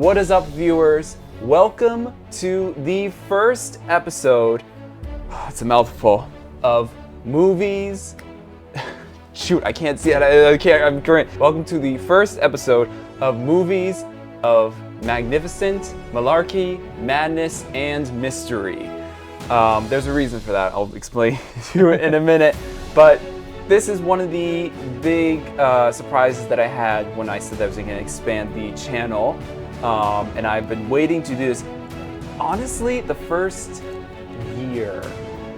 What is up, viewers? Welcome to the first episode, it's a mouthful, of movies. Shoot, I can't see it. I'm current. Welcome to the first episode of Movies of Magnificent, Malarkey, Madness, and Mystery. There's a reason for that. I'll explain to you in a minute. But this is one of the big surprises that I had when I said that I was going to expand the channel. And I've been waiting to do this. Honestly, the first year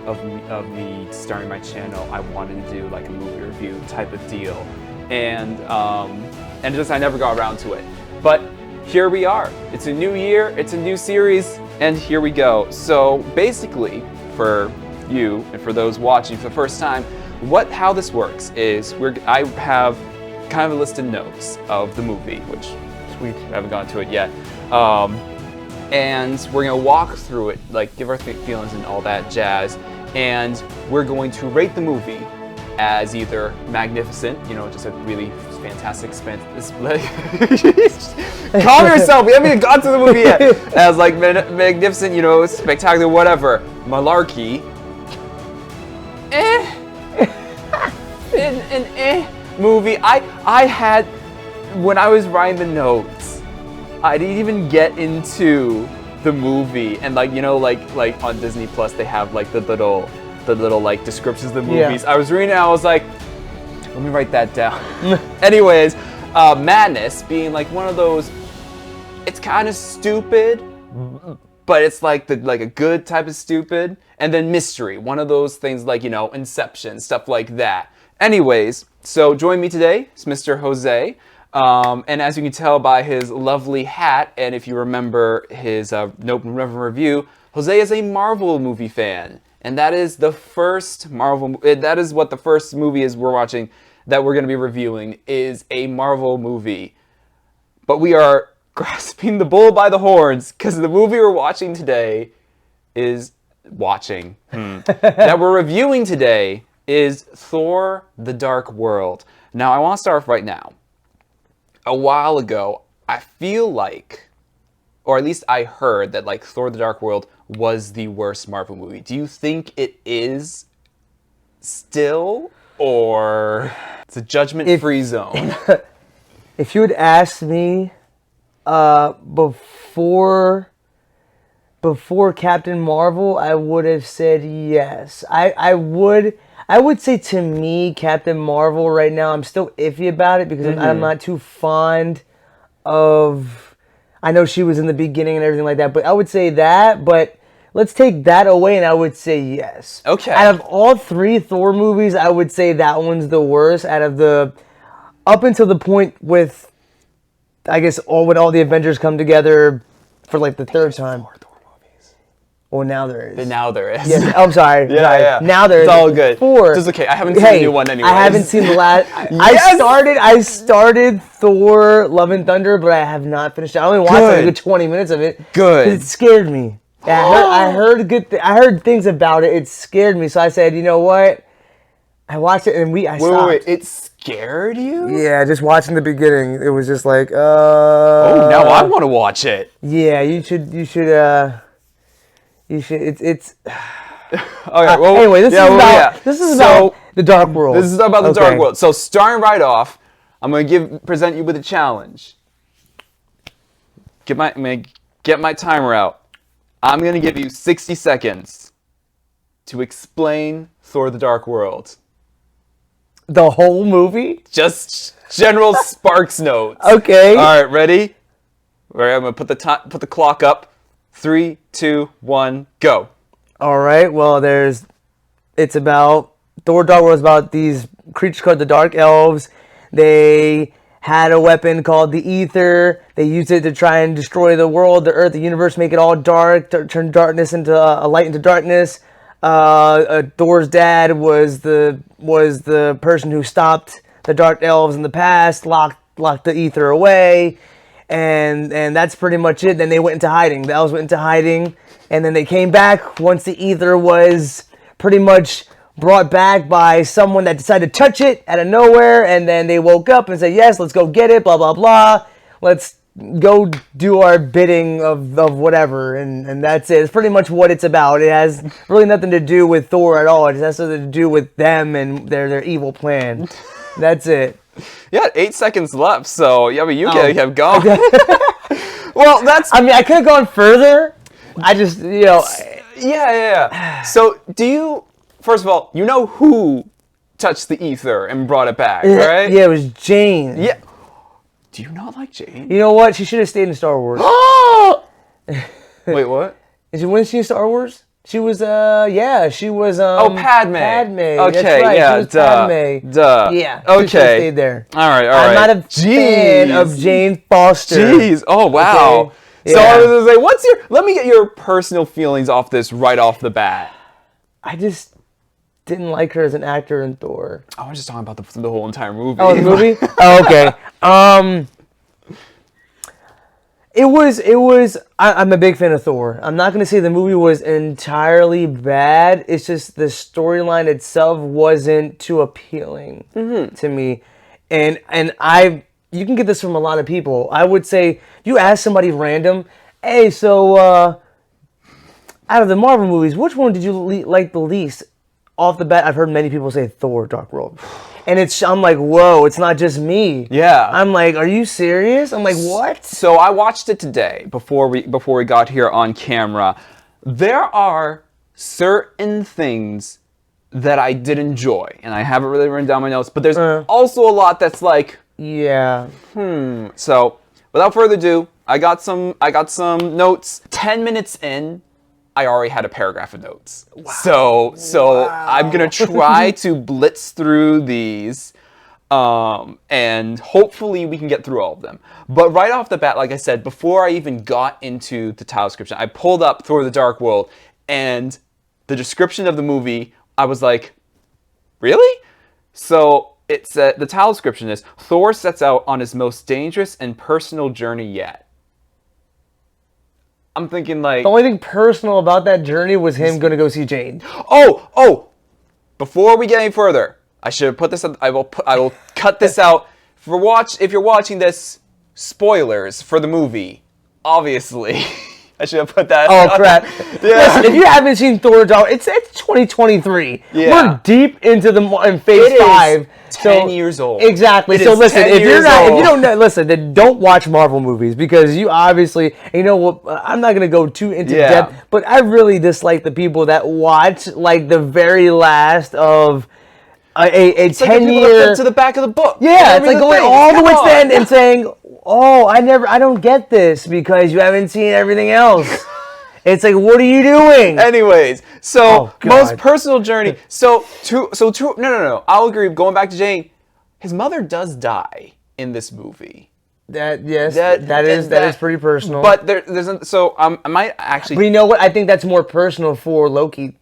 of me starting my channel, I wanted to do like a movie review type of deal. And just I never got around to it. But here we are. It's a new year, it's a new series, and here we go. So basically, for you and for those watching for the first time, how this works is I have kind of a list of notes of the movie, which sweet, I haven't gotten to it yet. And we're gonna walk through it, like give our feelings and all that jazz. And we're going to rate the movie as either magnificent, just a really fantastic calm yourself, we haven't even got to the movie yet. As like magnificent, spectacular, whatever. Malarkey. An movie. I had, when I was writing the notes, I didn't even get into the movie, and like on Disney Plus they have like the little like descriptions of the movies. Yeah. I was reading it, I was like, let me write that down. Anyways, Madness being like one of those, it's kind of stupid, but it's like a good type of stupid. And then Mystery, one of those things like, Inception, stuff like that. Anyways, so join me today, it's Mr. Jose. And as you can tell by his lovely hat, and if you remember his review, Jose is a Marvel movie fan. And that is the first that is what the first movie is we're watching that we're going to be reviewing, is a Marvel movie. But we are grasping the bull by the horns, because the movie we're watching today that we're reviewing today is Thor: The Dark World. Now, I want to start off right now. A while ago, I feel like, or at least I heard that like Thor: The Dark World was the worst Marvel movie. Do you think it is still, or it's a judgment-free zone? If you had asked me before Captain Marvel, I would have said yes. I would say, to me, Captain Marvel right now, I'm still iffy about it because I'm not too fond of, I know she was in the beginning and everything like that, but I would say that, but let's take that away and I would say yes. Okay. Out of all three Thor movies, I would say that one's the worst up until the point with, I guess, when all the Avengers come together for like the third time. Well, now there is. Now there is. Yes, I'm sorry. Yeah. Now there is. It's all good. Four. It's okay. I haven't seen the new one anyway. I haven't seen the last. Yes! I started Thor: Love and Thunder, but I have not finished it. I only watched like a good 20 minutes of it. Good. It scared me. I heard things about it. It scared me, so I said, you know what? I watched it and I stopped. Wait. It scared you? Yeah, just watching the beginning, it was just like, Oh, now I want to watch it. Yeah, you should. It's Okay. Well, anyway, this is about the Dark World. This is about the Dark World. So starting right off, I'm gonna present you with a challenge. I'm gonna get my timer out. I'm gonna give you 60 seconds to explain Thor: The Dark World. The whole movie? Just general Sparks notes. Okay. All right, ready? All right, I'm gonna put the clock up. 3, 2, 1, go. All right. Well, it's about Thor: Dark World is about these creatures called the Dark Elves. They had a weapon called the Aether. They used it to try and destroy the world, the earth, the universe, make it all dark, turn darkness into a light into darkness. Thor's dad was the person who stopped the Dark Elves in the past, locked the Aether away. And that's pretty much it. Then they went into hiding. The elves went into hiding, and then they came back once the Aether was pretty much brought back by someone that decided to touch it out of nowhere, and then they woke up and said, yes, let's go get it, blah, blah, blah. Let's go do our bidding of whatever, and that's it. It's pretty much what it's about. It has really nothing to do with Thor at all. It has something to do with them and their evil plan. That's it. Yeah, 8 seconds left, so yeah, but you can have gone. Well, that's. I mean, I could have gone further. I just, Yeah. So, do you? First of all, you know who touched the ether and brought it back, right? Yeah, it was Jane. Yeah. Do you not like Jane? You know what? She should have stayed in Star Wars. Wait, what? Wasn't she in Star Wars? She was, she was, Padme. Padme. Okay, That's right. yeah, She was Padme. Yeah. Okay. She should have stayed there. All right. I'm not a fan of Jane Foster. Jeez. Oh, wow. Okay. Yeah. So I was gonna say, let me get your personal feelings off this right off the bat. I just didn't like her as an actor in Thor. I was just talking about the whole entire movie. Oh, the movie? Oh, okay. It was. I'm a big fan of Thor. I'm not gonna say the movie was entirely bad. It's just the storyline itself wasn't too appealing to me, and you can get this from a lot of people. I would say you ask somebody random, hey, so out of the Marvel movies, which one did you like the least? Off the bat, I've heard many people say Thor: Dark World. And I'm like, whoa, it's not just me. Yeah. I'm like, are you serious? I'm like, what? So I watched it today before we got here on camera. There are certain things that I did enjoy, and I haven't really written down my notes, but there's also a lot that's like, yeah. So without further ado, I got some notes. 10 minutes in, I already had a paragraph of notes. Wow. So I'm gonna try to blitz through these, and hopefully we can get through all of them. But right off the bat, like I said, before I even got into the title description, I pulled up Thor: The Dark World, and the description of the movie, I was like, really? So it said, the title description is, Thor sets out on his most dangerous and personal journey yet. I'm thinking like... The only thing personal about that journey was him going to go see Jane. Oh! Before we get any further, I should have put this... I will cut this out. If you're watching this, spoilers for the movie. Obviously. I should have put that... Oh, crap. Yeah. Listen, if you haven't seen Thor, it's 2023. Yeah. We're deep into in phase 5. 10 years old. Exactly. So listen, if you don't know, listen, then don't watch Marvel movies, because you obviously, you know what, I'm not going to go too into depth, but I really dislike the people that watch like the very last of a 10-year to the back of the book. Yeah, it's like going all the way to the end and saying, "Oh, I don't get this because you haven't seen everything else." It's like, what are you doing? Anyways, so most personal journey. No. I'll agree. Going back to Jane, his mother does die in this movie. That is pretty personal. But I might actually. But you know what? I think that's more personal for Loki.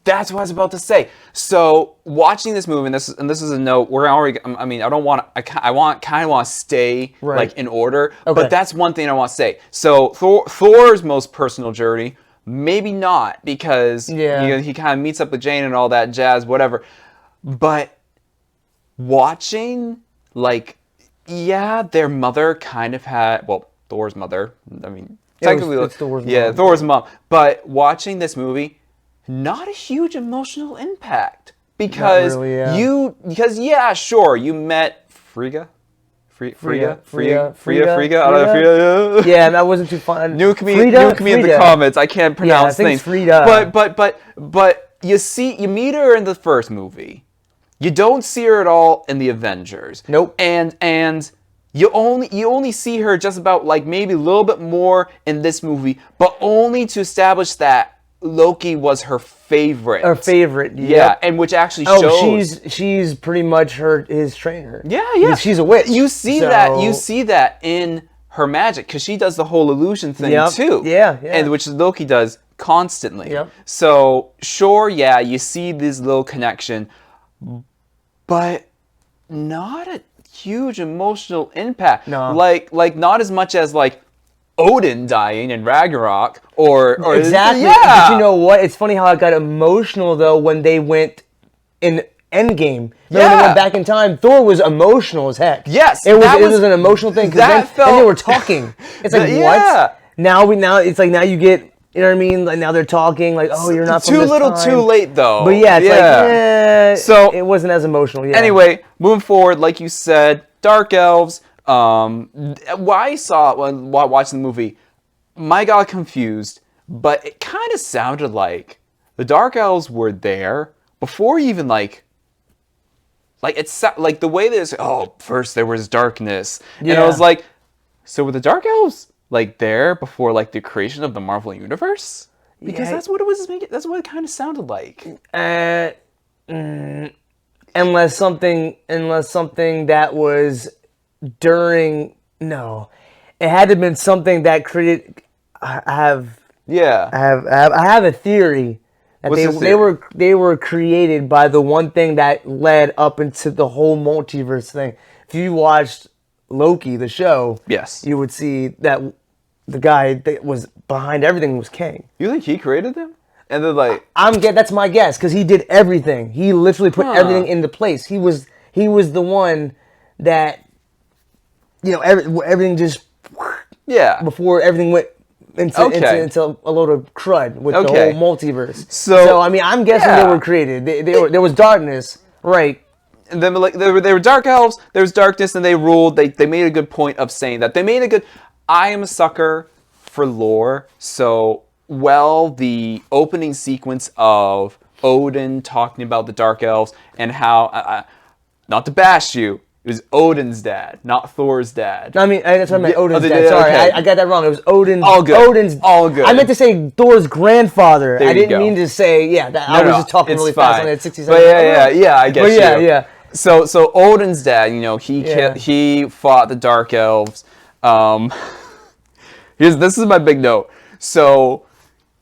That's what I was about to say. So watching this movie, and this is a note. We're already. I mean, I don't want. I kind of want to stay like in order. Okay. But that's one thing I want to say. So Thor's most personal journey, maybe not, because he kind of meets up with Jane and all that jazz, whatever. But watching, like, their mother kind of had. Well, Thor's mother. I mean, technically, it's Thor's mom. Yeah, Thor's mom. But watching this movie. Not a huge emotional impact because sure, you met Frigga. Yeah, that wasn't too fun. Nuke me in the comments. I can't pronounce names. Frida. But you meet her in the first movie. You don't see her at all in the Avengers. Nope. And you only see her just about like maybe a little bit more in this movie, but only to establish that Loki was her favorite. Yeah, and which actually shows. She's pretty much his trainer. Yeah. She's a witch. You see that in her magic, because she does the whole illusion thing too. Yeah. And which Loki does constantly. Yep. So sure, you see this little connection, but not a huge emotional impact. No. Like not as much as like Odin dying in Ragnarok, or exactly. Yeah. But you know what? It's funny how I got emotional though when they went in Endgame. When they went back in time, Thor was emotional as heck. Yes, it was an emotional thing because then they were talking. It's like what? Now it's like now you get, you know what I mean? Like now they're talking like, oh, you're not from too this little, time. too late though. But yeah, it's like so it wasn't as emotional. Yeah. Anyway, moving forward, like you said, Dark Elves. What I saw while watching the movie, I got confused, but it kind of sounded like the Dark Elves were there before even like it's like the way there's first there was darkness, and I was like, so were the Dark Elves like there before like the creation of the Marvel Universe? Because that's what it was. That's what it kind of sounded like. Unless something that was during it had to have been something that created. I have a theory that they were created by the one thing that led up into the whole multiverse thing. If you watched Loki, the show, yes, you would see that the guy that was behind everything was King. You think he created them? And then like that's my guess because he did everything. He literally put everything into place. He was the one that everything just before everything went into a load of crud with the whole multiverse. So I mean, I'm guessing they were created. There was darkness, right? And then like they were dark elves. There was darkness, and they ruled. They made a good point of saying that they made a good. I am a sucker for lore, so the opening sequence of Odin talking about the dark elves and how not to bash you. It was Odin's dad, not Thor's dad. I mean, that's what I meant. Odin's dad. Sorry, okay. I got that wrong. It was Odin's. All good. All good. I meant to say Thor's grandfather. I didn't mean to say. I was just talking really fast on that 60 seconds. But yeah, I get you. Yeah. So Odin's dad, he fought the Dark Elves. This is my big note. So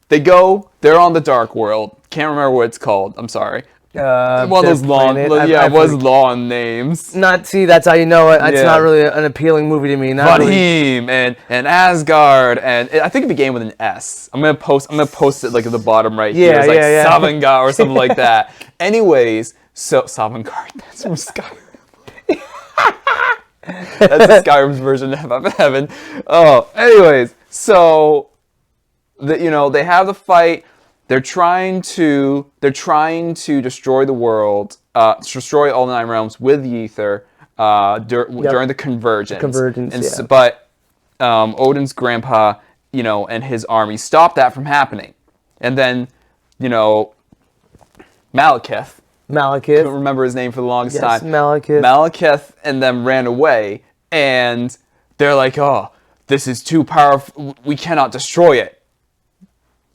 they're on the Dark World. Can't remember what it's called. I'm sorry. One of those long names. That's how you know it. It's not really an appealing movie to me. Valheim and Asgard, and I think it began with an S. I'm gonna post it like at the bottom right here. It's like Savangard or something like that. Anyways, so Savangard, that's from Skyrim. That's Skyrim's version of heaven. Oh, anyways, so they have the fight. They're trying to destroy the world, destroy all 9 realms with the Aether during the Convergence. But Odin's grandpa, and his army stopped that from happening. And then, Malekith. Couldn't remember his name for the longest time. Malekith and them ran away, and they're like, "Oh, this is too powerful. We cannot destroy it."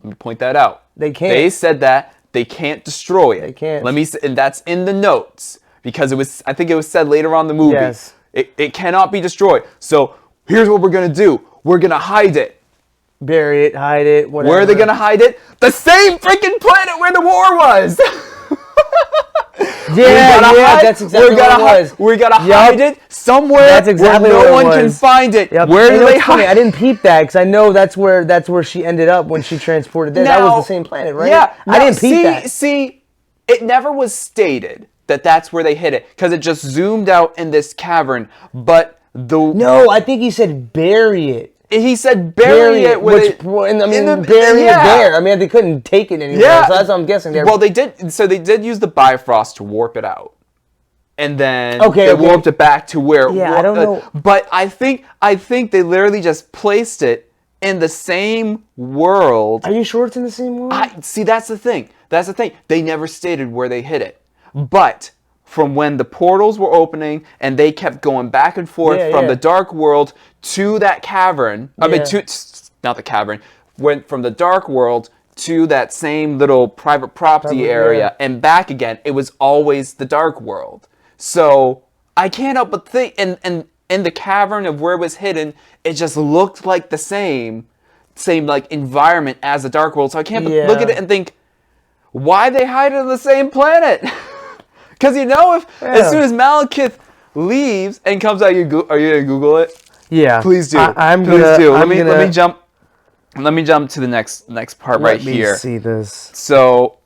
Let me point that out. They can't. They said that they can't destroy it. They can't. And that's in the notes because I think it was said later on in the movie. Yes. It cannot be destroyed. So here's what we're gonna do. We're gonna hide it. Bury it, hide it, whatever. Where are they gonna hide it? The same freaking planet where the war was. That's exactly what it was. We gotta hide it somewhere where no one can find it. Yep. Where do they hide it? I didn't peep that because I know that's where she ended up when she transported there. That was the same planet, right? Yeah. I didn't peep that. See, it never was stated that that's where they hid it because it just zoomed out in this cavern. But No, I think he said bury it. He said bury it with it. Bury it there. I mean, they couldn't take it anymore. Yeah. So that's what I'm guessing there. Well, they did. So they did use the Bifrost to warp it out, and then they warped it back to where. Yeah, I don't know. But I think they literally just placed it in the same world. Are you sure it's in the same world? See, that's the thing. They never stated where they hid it, but from when the portals were opening and they kept going back and forth from the Dark World to that cavern. I mean, not the cavern. Went from the Dark World to that same little private property area and back again. It was always the Dark World. So I can't help but think, and in the cavern of where it was hidden, it just looked like the same like environment as the Dark World. So I can't but look at it and think, why they hide it on the same planet? Because as soon as Malekith leaves and comes out, are you gonna Google it? Yeah. Please do. I'm Please gonna, do. I'm Let me jump to the next part right here. Let me see this. So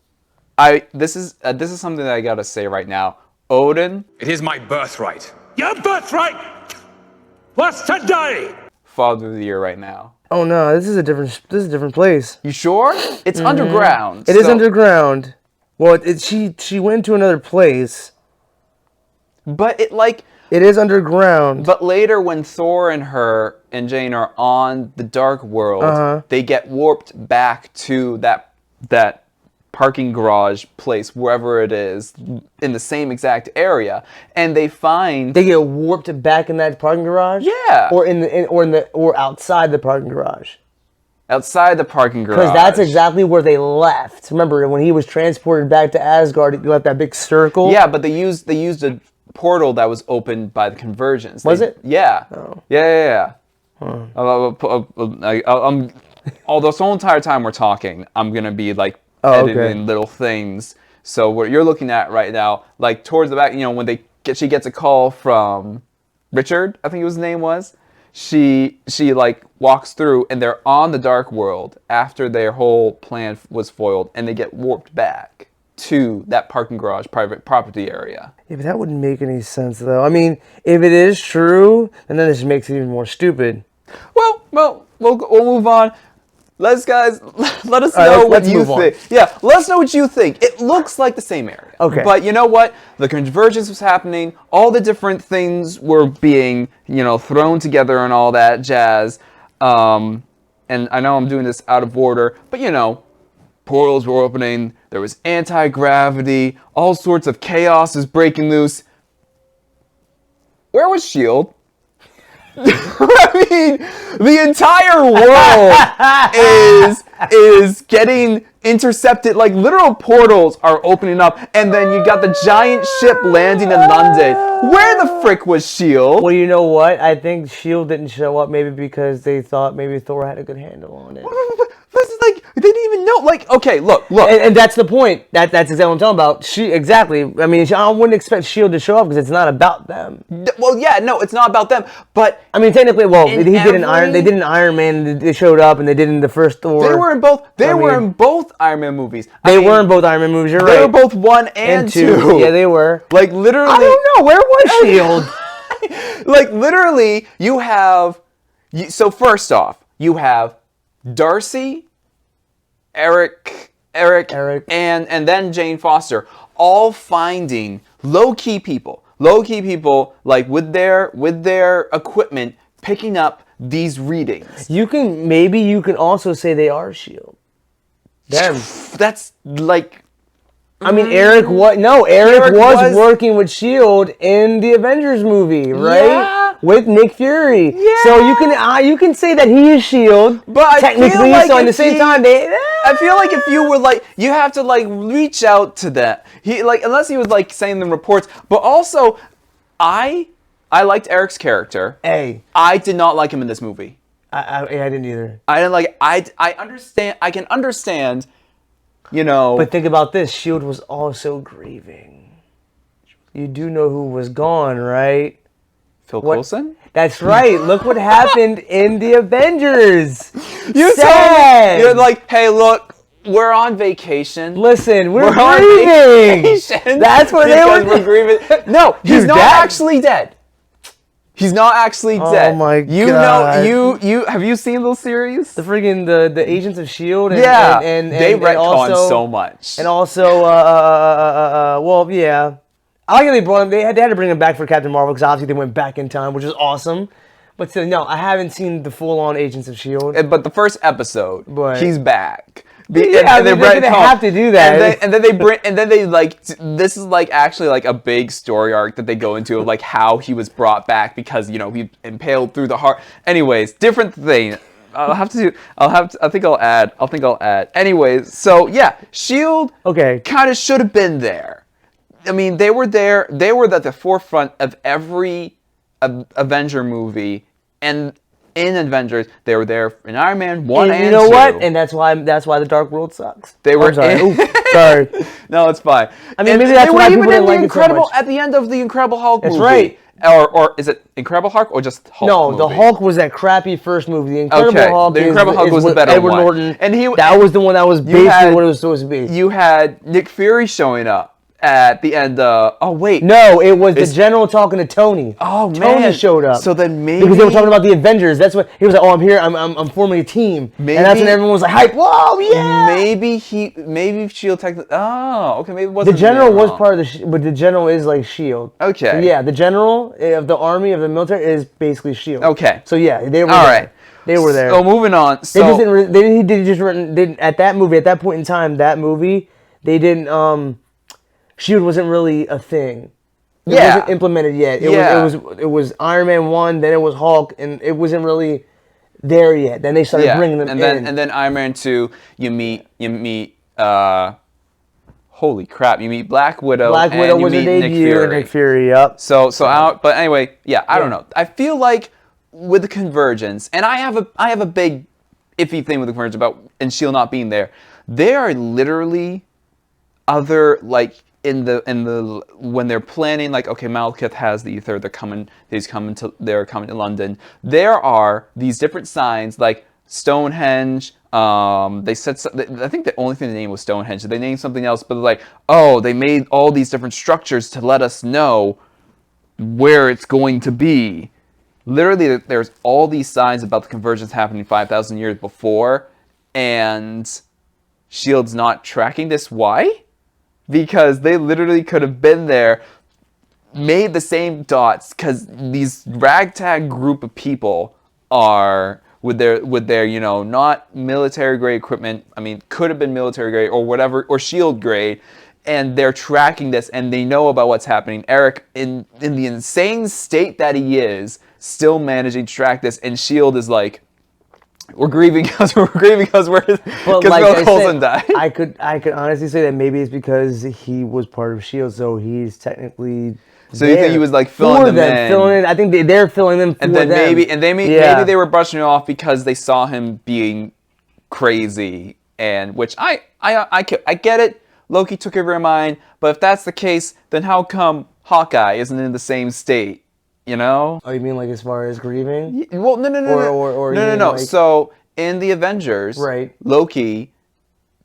This is something that I gotta say right now. Odin, It is my birthright. Your birthright was today! Father of the Year right now. Oh no, this is a different place. You sure? It's underground. It is underground. Well, she went to another place. But it is underground. But later, when Thor and her and Jane are on the Dark World, they get warped back to that parking garage place, wherever it is, in the same exact area, and they get warped back in that parking garage. Yeah. Or outside the parking garage. Outside the parking garage. Because that's exactly where they left. Remember when he was transported back to Asgard? He left that big circle. Yeah, but they used a portal that was opened by the Convergence. Was it? Yeah. Oh. Yeah. Although the whole entire time we're talking, I'm gonna be like editing little things. So what you're looking at right now, like towards the back, when she gets a call from Richard, I think his name was. She like walks through, and they're on the Dark World after their whole plan was foiled, and they get warped back to that parking garage private property area. Yeah, but that wouldn't make any sense, though. I mean, if it is true, then this makes it even more stupid. Well, we'll move on. Let us know what you think. Yeah, let us know what you think. It looks like the same area. Okay. But you know what? The convergence was happening. All the different things were being, thrown together and all that jazz. And I know I'm doing this out of order, but portals were opening. There was anti-gravity. All sorts of chaos is breaking loose. Where was S.H.I.E.L.D.? I mean, the entire world is getting intercepted. Like, literal portals are opening up, and then you got the giant ship landing in London. Where the frick was S.H.I.E.L.D.? Well, you know what? I think S.H.I.E.L.D. didn't show up maybe because they thought maybe Thor had a good handle on it. This is like, they didn't even know. Like, okay, look. And that's the point. That's exactly what I'm talking about. Exactly. I mean, I wouldn't expect S.H.I.E.L.D. to show up because it's not about them. Well, yeah, no, it's not about them. But I mean, technically, they did an Iron Man. They showed up, and they did in the first Thor. They were in both. They were in both Iron Man movies. They were in both Iron Man movies. You're right. They were both 1 and 2. Yeah, they were. Like, literally. I don't know. Where was S.H.I.E.L.D.? Like, literally, you have. So first off, you have Darcy, Eric, and then Jane Foster, all finding low-key people, like with their equipment, picking up these readings. You can also say they are S.H.I.E.L.D. Them. That's like. I mean, Eric was working with S.H.I.E.L.D. in the Avengers movie, right? Yeah. With Nick Fury. Yeah. So you can say that he is S.H.I.E.L.D. But technically, so at the same time, I feel like if you were like, you have to like reach out to that. Unless he was like saying them reports. But also, I liked Eric's character. I did not like him in this movie. I didn't either. I didn't like. I understand. I can understand. But think about this. S.H.I.E.L.D. was also grieving. You do know who was gone, right? Phil Coulson? That's right. Look what happened in the Avengers. You said you're like, hey, look, we're on vacation. Listen, we're grieving. That's what we're grieving. No, he's not actually dead. He's not actually dead. Oh my god! You have you seen those series? The friggin' the Agents of S.H.I.E.L.D. And they retcon so much. And also, well, yeah. I like that they brought him. They had to bring him back for Captain Marvel because obviously they went back in time, which is awesome. But still, no, I haven't seen the full-on Agents of S.H.I.E.L.D. But the first episode, he's back. They're gonna have to do that. And then they like, this is like actually like a big story arc that they go into of like how he was brought back because he impaled through the heart. Anyways, different thing. I think I'll add. Anyways, so yeah, S.H.I.E.L.D. kind of should have been there. I mean, they were there. They were at the forefront of every Avenger movie, and in Avengers, they were there in Iron Man 1 and 2. You know what? And that's why the Dark World sucks. They were. Sorry. No, it's fine. I mean, maybe that's why people didn't like it so much. At the end of the Incredible Hulk movie. That's right. or is it Incredible Hulk or just Hulk? No, movie? the Hulk was that crappy first movie. The Incredible Hulk, the Incredible Hulk was the better Edward one. Norton, And that was the one that was basically what it was supposed to be. You had Nick Fury showing up at the end. Oh wait, no, it was the general talking to Tony. Oh man, Tony showed up. So then maybe because they were talking about the Avengers. That's what he was like. Oh, I'm here. I'm forming a team. Maybe, and that's when everyone was like, hype. Whoa, yeah. Maybe Shield technically. Oh, okay. Maybe it wasn't. The general was part of the, but the general is like Shield. Okay. So yeah, the general of the army of the military is basically Shield. Okay. So yeah, they were all there. right. They were there. So moving on. So they didn't at that movie, at that point in time, that movie, they didn't. Shield wasn't really a thing. It wasn't implemented yet. It was Iron Man 1, then it was Hulk, and it wasn't really there yet. Then they started bringing them in. And then Iron Man 2, you meet holy crap, you meet Black Widow. Black Widow was her debut, Nick Fury, yep. But anyway, I don't know. I feel like with the Convergence, and I have a big iffy thing with the Convergence and Shield not being there. They are literally other like in the when they're planning, like, okay, Malekith has the Aether, they're coming to London. There are these different signs like Stonehenge. They said I think the only thing they named was Stonehenge. They named something else, but like, oh, they made all these different structures to let us know where it's going to be. Literally, there's all these signs about the Convergence happening 5,000 years before, and Shield's not tracking this. Why? Because they literally could have been there, made the same dots, because these ragtag group of people are with their not military grade equipment. I mean, could have been military grade or whatever, or shield grade, and they're tracking this and they know about what's happening. Eric, in the insane state that he is, still managing to track this, and Shield is like, we're grieving because Bill Coulson died. I could honestly say that maybe it's because he was part of Shield, so he's technically. So you think he was like filling them in? I think they're filling them for and then them. maybe they were brushing it off because they saw him being crazy, and which I get it. Loki took over your mind, but if that's the case, then how come Hawkeye isn't in the same state? You know? Oh, you mean like as far as grieving? Well, no. No. Like... So in the Avengers, right, Loki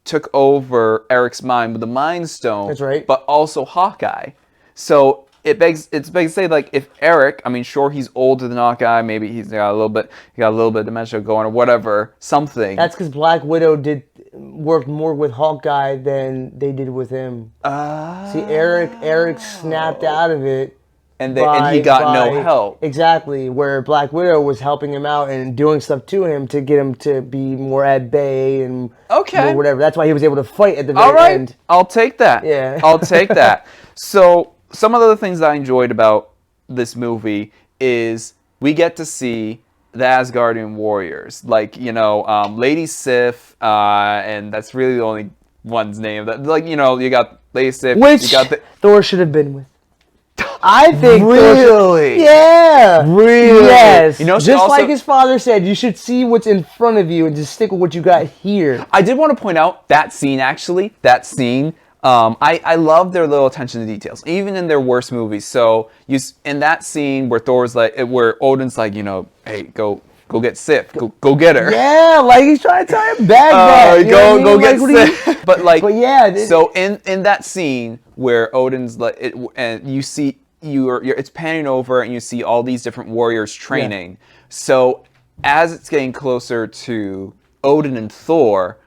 took over Eric's mind with the Mind Stone. That's right. But also Hawkeye. So it begs to say, like, if Eric, I mean, sure, he's older than Hawkeye, maybe he's got a little bit of dementia going or whatever, something. That's because Black Widow worked more with Hawkeye than they did with him. See, Eric snapped out of it. And he got no help. Exactly, where Black Widow was helping him out and doing stuff to him to get him to be more at bay and whatever. That's why he was able to fight at the very end. I'll take that. Yeah. I'll take that. So some of the things that I enjoyed about this movie is we get to see the Asgardian warriors, like, Lady Sif, and that's really the only one's name. That, like, you got Lady Sif, which you got Thor should have been with. I think really, yeah, really, yes. Just like his father said, you should see what's in front of you and just stick with what you got here. I did want to point out that scene. I love their little attention to details, even in their worst movies. So in that scene where where Odin's like, hey, go get Sif, go get her. Yeah, like he's trying to tell him back. Go get Sif. But yeah. So in that scene where Odin's like, and you see it's panning over and you see all these different warriors training. Yeah. So as it's getting closer to Odin and Thor,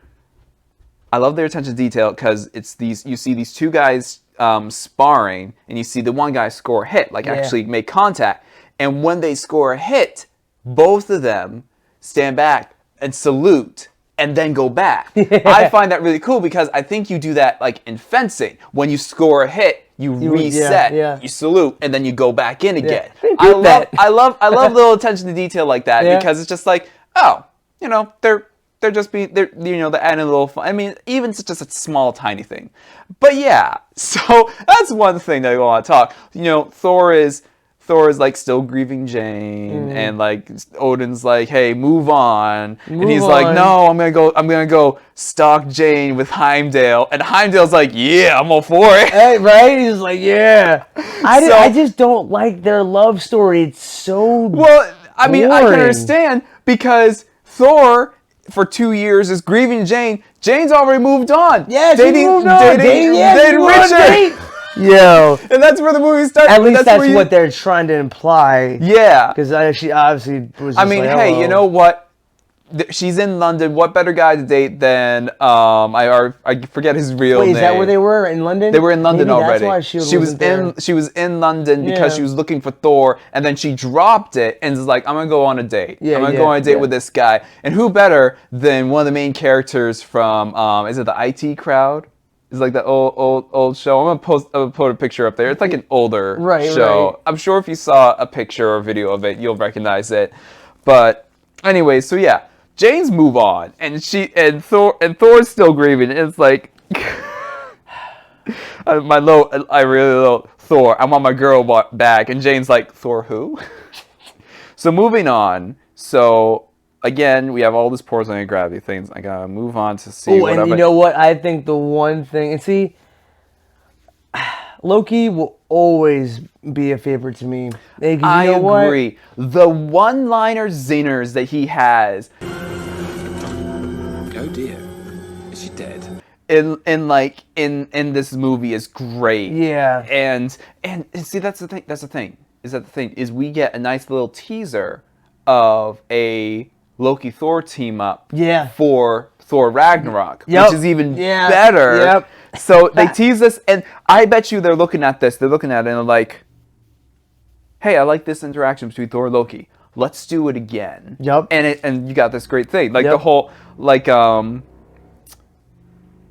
I love their attention to detail because you see these two guys sparring, and you see the one guy score a hit, actually make contact, and when they score a hit, both of them stand back and salute and then go back. Yeah. I find that really cool because I think you do that like in fencing. When you score a hit, you reset, you salute, and then you go back in again. Yeah. I love little attention to detail like that because it's just like, they're just being, they're adding a little fun. I mean, even it's just a small, tiny thing. But yeah, so that's one thing that I want to talk. Thor is Thor is like still grieving Jane, and like Odin's like, "Hey, move on," and he's like, "No, I'm gonna go stalk Jane with Heimdall," and Heimdall's like, "Yeah, I'm all for it." Hey, right? He's like, yeah. I just don't like their love story. It's so Well, I mean, I can boring. understand because Thor for 2 years is grieving Jane. Jane's already moved on. Yeah, dating moved on. dating She Richard. Yo. And that's where the movie starts. At least that's where what they're trying to imply. Yeah. Because she obviously was just I mean, like, hey, hello. you know what? She's in London. What better guy to date than I forget his real name. Wait, is that where they were in London? They were in London Maybe already. That's why She was in London because Yeah. she was looking for Thor, and then she dropped it and was like, "I'm gonna go on a date. Yeah, I'm gonna yeah, go on a date yeah. with this guy." And who better than one of the main characters from is it the IT Crowd? It's like that old show. I'm gonna put a picture up there. It's like an older show. Right. I'm sure if you saw a picture or video of it, you'll recognize it. But anyway, so yeah, Jane's move on, and Thor's still grieving. It's like I really love Thor. I want my girl back, and Jane's like, Thor who? So moving on. So again, we have all this porcelain gravity things. I gotta move on to see. Oh, and you know what? I think the one thing, and see, Loki will always be a favorite to me. Hey, 'cause I you know agree. The one-liner zingers that he has. Oh dear. Is she dead? In this movie is great. Yeah. And see, that's the thing. Is we get a nice little teaser of a Loki Thor team up. Yeah. For Thor Ragnarok, Yep. which is even Yeah. better. Yep. So they tease us, and I bet you they're looking at this. They're looking at it and they're like, "Hey, I like this interaction between Thor and Loki. Let's do it again." Yep. And you got this great thing, like Yep. the whole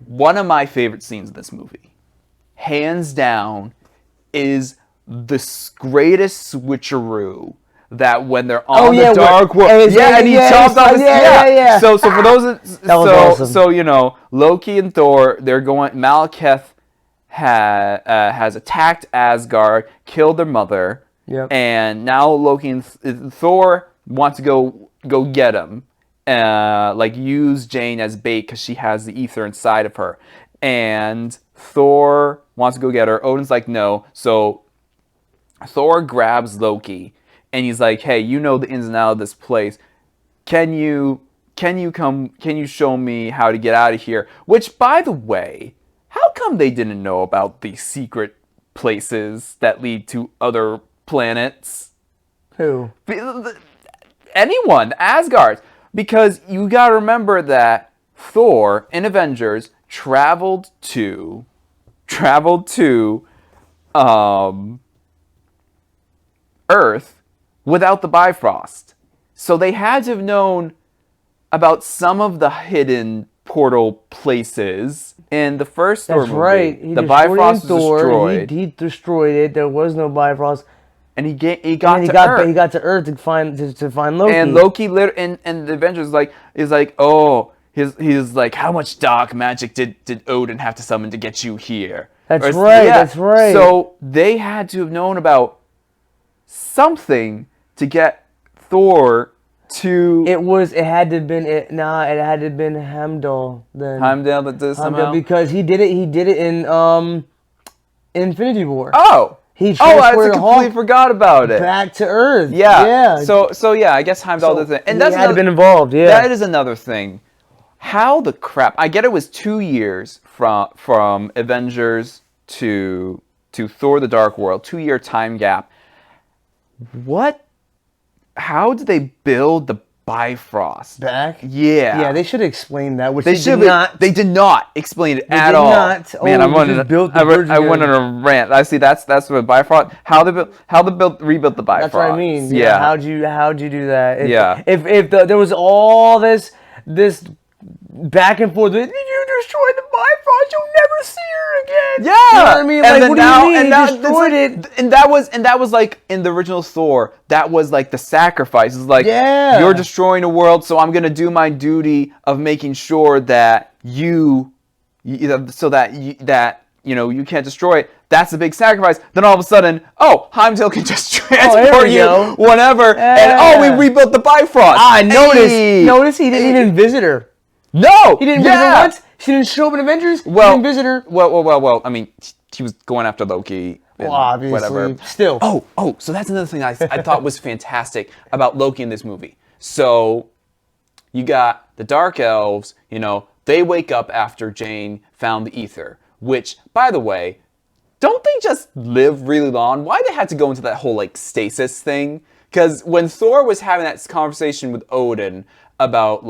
one of my favorite scenes in this movie, hands down, is the greatest switcheroo. That when they're on the dark world, and he chopped off his yeah. So for those, awesome. so you know, Loki and Thor, they're going. Malekith has attacked Asgard, killed their mother, and now Loki and Thor want to go get him, like use Jane as bait because she has the ether inside of her, and Thor wants to go get her. Odin's like no, so Thor grabs Loki. And he's like, "Hey, you know the ins and outs of this place. Can you show me how to get out of here?" Which, by the way, how come they didn't know about the secret places that lead to other planets? Who? Anyone, Asgard. Because you gotta remember that Thor in Avengers traveled to Earth without the Bifrost. So they had to have known about some of the hidden portal places in the first Thor movie. Right. He The Bifrost was Thor, destroyed. He destroyed it. There was no Bifrost. And he got Earth. He got to Earth to find Loki. And Loki and the Avengers is like, oh, he's like, how much dark magic did Odin have to summon to get you here? That's right. Yeah. That's right. So they had to have known about something to get Thor to. It had to have been Heimdall then. Heimdall that did somehow? Because he did it in Infinity War. Oh! He I transported completely Hulk forgot about it. back to Earth. Yeah. So yeah, I guess Heimdall did it. And that's had been involved, yeah. That is another thing. How the crap? I get it was 2 years from Avengers to Thor: The Dark World, 2-year time gap. How did they build the Bifrost back? Yeah. Yeah, they should have explained that, which they did not. They did not explain it at all. Not. Man, I went on a rant. I see. That's what Bifrost. How they rebuilt the Bifrost. That's what I mean. Yeah. How'd you do that? Yeah. There was all this back and forth. Did you destroy the Bifrost? You'll never see her again. Yeah. You know what I mean? And like, what do you mean? He destroyed it. And that was like in the original Thor. That was like the sacrifice. It's like, you're destroying the world, so I'm gonna do my duty of making sure that you can't destroy it. that's a big sacrifice. Then all of a sudden, Heimdall can just transport you whenever. And we rebuilt the Bifrost. Notice he didn't even visit her. No! He didn't visit her once. She didn't show up in Avengers. He didn't visit her. Well. I mean, he was going after Loki. Well, obviously. Whatever. Still. So that's another thing I thought was fantastic about Loki in this movie. So you got the Dark Elves, they wake up after Jane found the Aether, which, by the way, don't they just live really long? Why they had to go into that whole, stasis thing? Because when Thor was having that conversation with Odin about,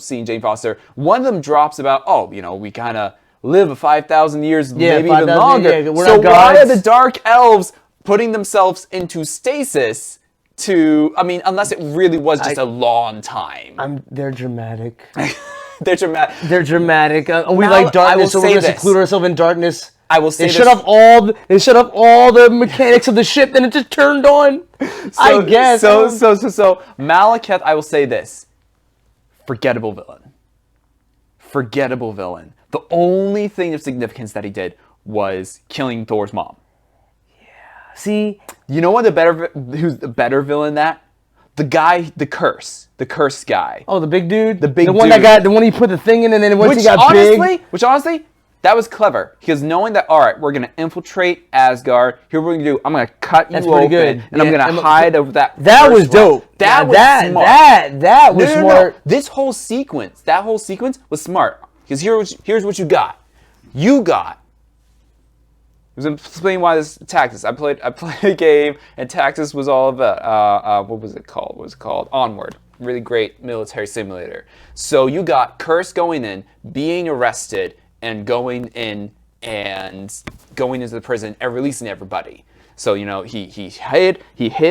seeing Jane Foster, one of them drops about, we kind of live 5,000 years, maybe even longer. So why are the Dark Elves putting themselves into stasis unless it really was just a long time? They're dramatic. They're dramatic. They're dramatic. We like darkness, so we're going to seclude ourselves in darkness. I will say they shut off all the mechanics of the ship, then it just turned on. I guess. So Malekith, I will say this. Forgettable villain. The only thing of significance that he did was killing Thor's mom. Yeah. See, you know what who's the better villain than that? The guy, the curse guy. Oh, the big dude? The one the one he put the thing in and then once he got big. Which honestly, that was clever. Because knowing that, all right, we're going to infiltrate Asgard. Here what we're going to do. I'm going to cut you open. And I'm going to hide over that. That was dope. That was smart. That was smart. No. That whole sequence was smart. Because here's what you got. I was explaining why this Tactics. I played a game, and Tactics was all about what was it called? Onward. Really great military simulator. So you got Curse going in, being arrested, and going into the prison and releasing everybody. So he hid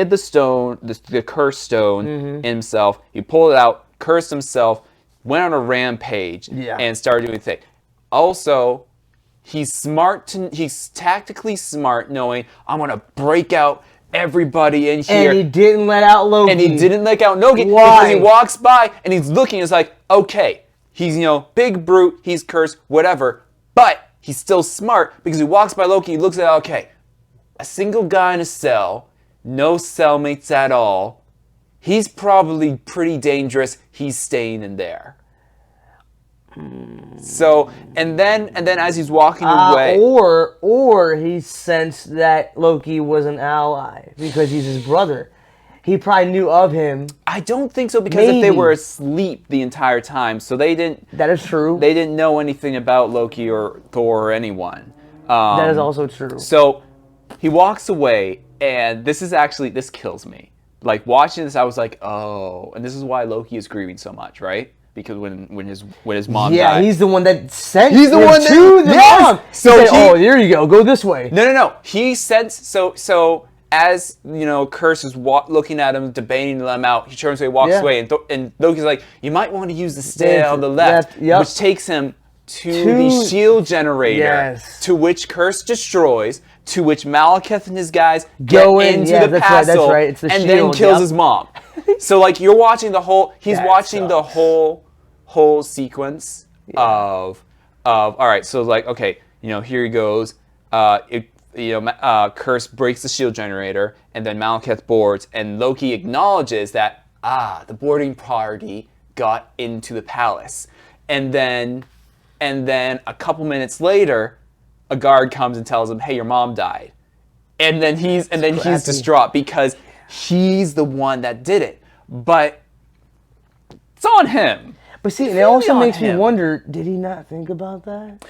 the stone, the Curse stone himself. He pulled it out, cursed himself, went on a rampage, and started doing things. Also, he's tactically smart, knowing I'm gonna break out everybody in here. And he didn't let out Loki. Why? Because he walks by and he's looking. It's like, okay, he's big brute, he's cursed, whatever, but he's still smart because he walks by Loki. He looks at, okay, a single guy in a cell, no cellmates at all. He's probably pretty dangerous. He's staying in there. So, and then as he's walking away, or he sensed that Loki was an ally because he's his brother. He probably knew of him. I don't think so, because if they were asleep the entire time, so they didn't. That is true. They didn't know anything about Loki or Thor or anyone. That is also true. So he walks away, and this kills me. Like, watching this, I was like, oh, and this is why Loki is grieving so much, right? Because when his mom died. Yeah, he's the one that sent to the mom. So there you go this way. No. He sent, so as, Curse is looking at him, debating to let him out, he turns away, walks away, and Loki's like, you might want to use the stair on the left, which takes him to the shield generator, to which Curse destroys, to which Malekith and his guys go into the castle, It's the and shield, then kills his mom. So, you're watching the whole, the whole sequence of, all right, so okay, here he goes, Curse breaks the shield generator, and then Malekith boards, and Loki acknowledges that, the boarding party got into the palace. And then a couple minutes later, a guard comes and tells him, hey, your mom died. And then he's distraught because he's the one that did it. But it's on him. But see, it also makes me wonder, did he not think about that?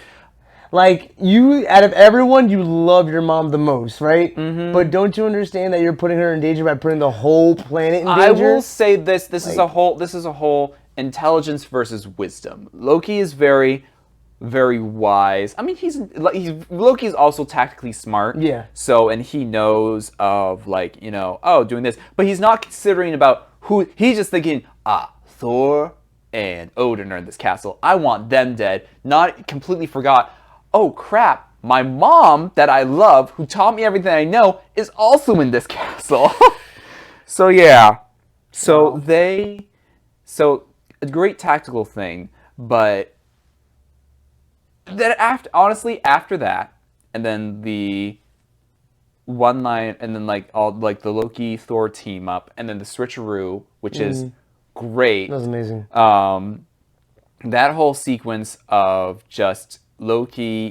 Out of everyone, you love your mom the most, right? Mm-hmm. But don't you understand that you're putting her in danger by putting the whole planet in danger? I will say this. This is a whole intelligence versus wisdom. Loki is very, very wise. I mean, Loki's also tactically smart. Yeah. So, and he knows of doing this, but he's not considering about who. He's just thinking, Thor and Odin are in this castle. I want them dead. Not completely forgot, oh crap, my mom that I love, who taught me everything I know, is also in this castle. So yeah. So a great tactical thing, but then after that, and then the one line, and then like all like the Loki Thor team up, and then the switcheroo, which is great. That was amazing. That whole sequence of just Loki,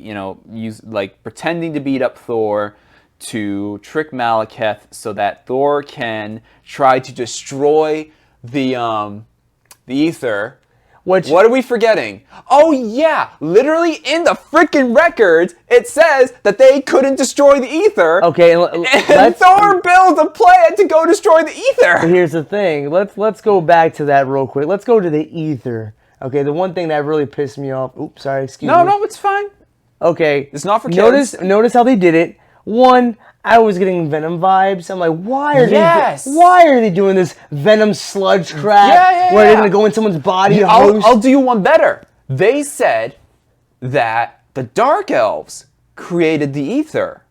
pretending to beat up Thor to trick Malekith so that Thor can try to destroy the Aether. What are we forgetting? Oh yeah, literally in the freaking records, it says that they couldn't destroy the Aether. Okay, and Thor builds a plan to go destroy the Aether. Here's the thing. Let's go back to that real quick. Let's go to the Aether. Okay, the one thing that really pissed me off. Oops, sorry, excuse me. No, it's fine. Okay. It's not for kids. Notice how they did it. One, I was getting Venom vibes. I'm like, why are they doing this Venom sludge crap? Where they're gonna go in someone's body? I'll do you one better. They said that the Dark Elves created the Aether.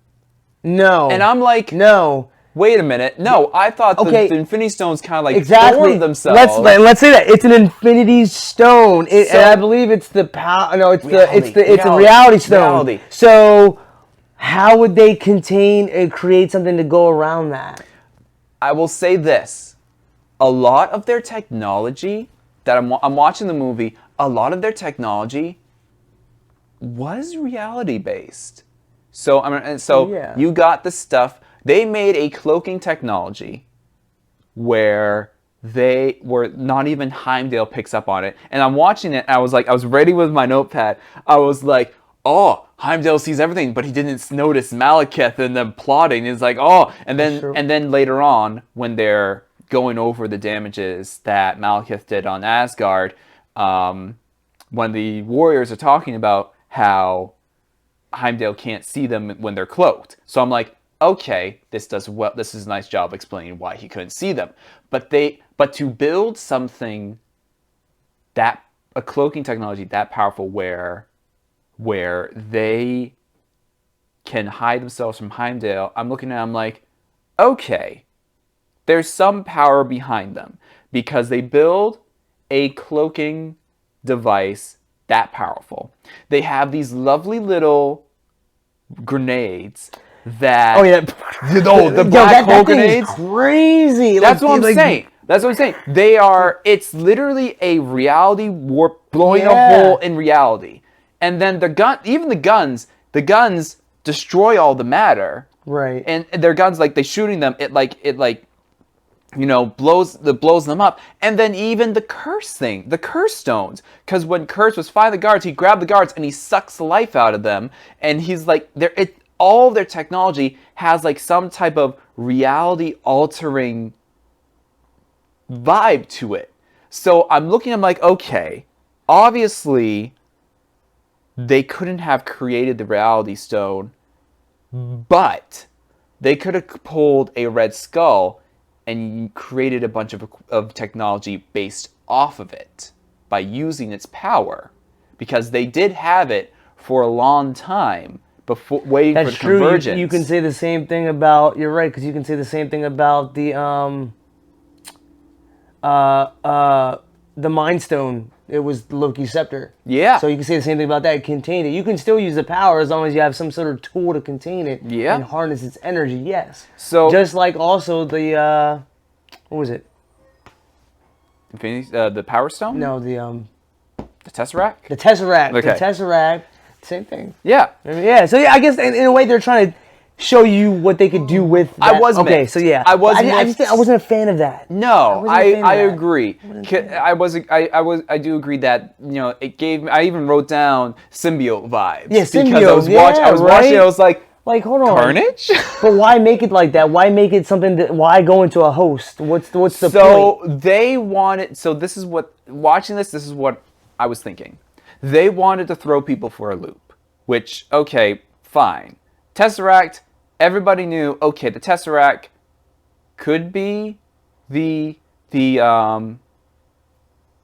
No. And I'm like, no. Wait a minute. No, I thought the Infinity Stones kind of like formed themselves. Let's say that it's an Infinity Stone, and I believe it's the power. No, it's a Reality Stone. So how would they contain and create something to go around that? I will say this: a lot of their technology that I'm watching the movie, a lot of their technology was reality based. So you got the stuff. They made a cloaking technology where they were not even Heimdall picks up on it. And I'm watching it, and I was ready with my notepad. I was like, oh, Heimdall sees everything, but he didn't notice Malekith and them plotting. It's like, oh, and then later on, when they're going over the damages that Malekith did on Asgard, when the warriors are talking about how Heimdall can't see them when they're cloaked. So I'm like, okay, this is a nice job explaining why he couldn't see them. But to build something a cloaking technology that powerful where they can hide themselves from Heimdall, I'm looking at it, I'm like, okay, there's some power behind them because they build a cloaking device that powerful. They have these lovely little grenades that the black hole grenades, crazy. That's what I'm saying. It's literally a reality warp blowing a hole in reality. And then the guns destroy all the matter. Right. And their guns, like they shooting them, it blows them up. And then even the curse stones, because when Curse was fighting the guards, he grabbed the guards and he sucks the life out of them. And he's like, all of their technology has like some type of reality altering vibe to it. So I'm like, okay, obviously they couldn't have created the reality stone, but they could have pulled a Red Skull and created a bunch of technology based off of it by using its power, because they did have it for a long time before waiting for the convergence. That's true. You can say the same thing about. You're right, because you can say the same thing about the Mind Stone. It was Loki's scepter. Yeah. So you can say the same thing about that. It contained it. You can still use the power as long as you have some sort of tool to contain it. Yeah. And harness its energy. Yes. So just like also the what was it? Infinity, the Power Stone? No, the Tesseract? The Tesseract. Okay. The Tesseract. Same thing. Yeah. Yeah. So yeah, I guess in a way they're trying to show you what they could do with that. I was okay. mixed. So yeah, I wasn't a fan of that. No, I agree. I do agree that it gave. I even wrote down symbiote vibes. Yeah, symbiote. Because I was watching. I was like, hold on, Carnage. But why make it like that? Why make it something that? Why go into a host? What's the point? So they wanted. So this is what watching this. This is what I was thinking. They wanted to throw people for a loop. Which okay, fine. Tesseract. Everybody knew, okay, the Tesseract could be the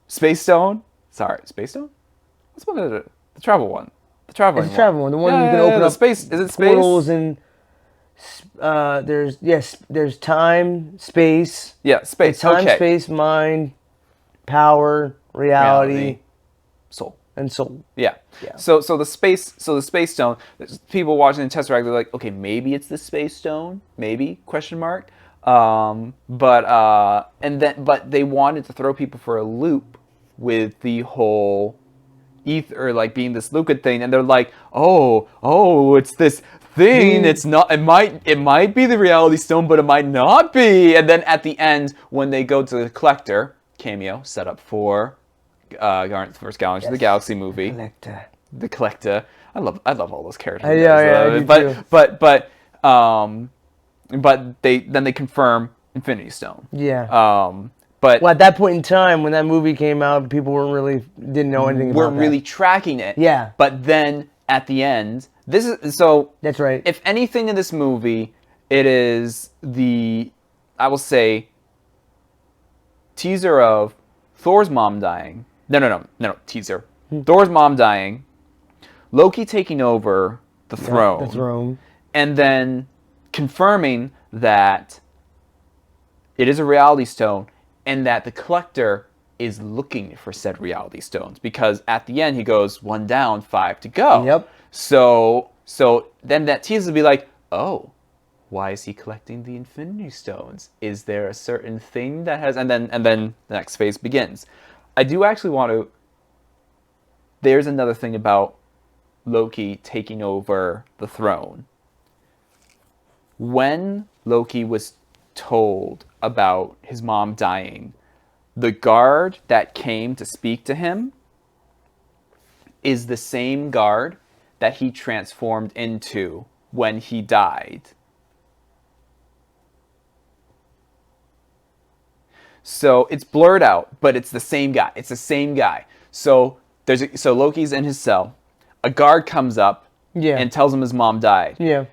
Space Stone. Sorry, Space Stone? What's one of the travel one? The travel one. It's the travel one. The one you can open up space. Is it space? Portals and there's time, space. Yeah, space. Time, space, mind, power, reality. Soul. and soul. Yeah. Yeah. So the space stone. People watching the Tesseract, they're like, okay, maybe it's the space stone, maybe ? But they wanted to throw people for a loop with the whole ether, like being this liquid thing, and they're like, oh, it's this thing. It's not. It might be the reality stone, but it might not be. And then at the end, when they go to the collector cameo set up for Guardians First Guardians of the Galaxy movie. The collector. I love all those characters. But they confirm Infinity Stone. Yeah. But at that point in time, when that movie came out, people didn't know anything about it. Weren't really tracking it. Yeah. But then at the end, that's right. If anything in this movie, it is I will say, teaser of Thor's mom dying. No, teaser. Thor's mom dying, Loki taking over the throne. And then confirming that it is a reality stone and that the collector is looking for said reality stones, because at the end he goes 1 down, 5 to go. Yep. So then that teaser will be like, oh, why is he collecting the Infinity Stones? Is there a certain thing that has... And then the next phase begins. I do actually want to... There's another thing about Loki taking over the throne. When Loki was told about his mom dying, the guard that came to speak to him is the same guard that he transformed into when he died. So it's blurred out, but it's the same guy. It's the same guy. So Loki's in his cell. A guard comes up and tells him his mom died. Yeah.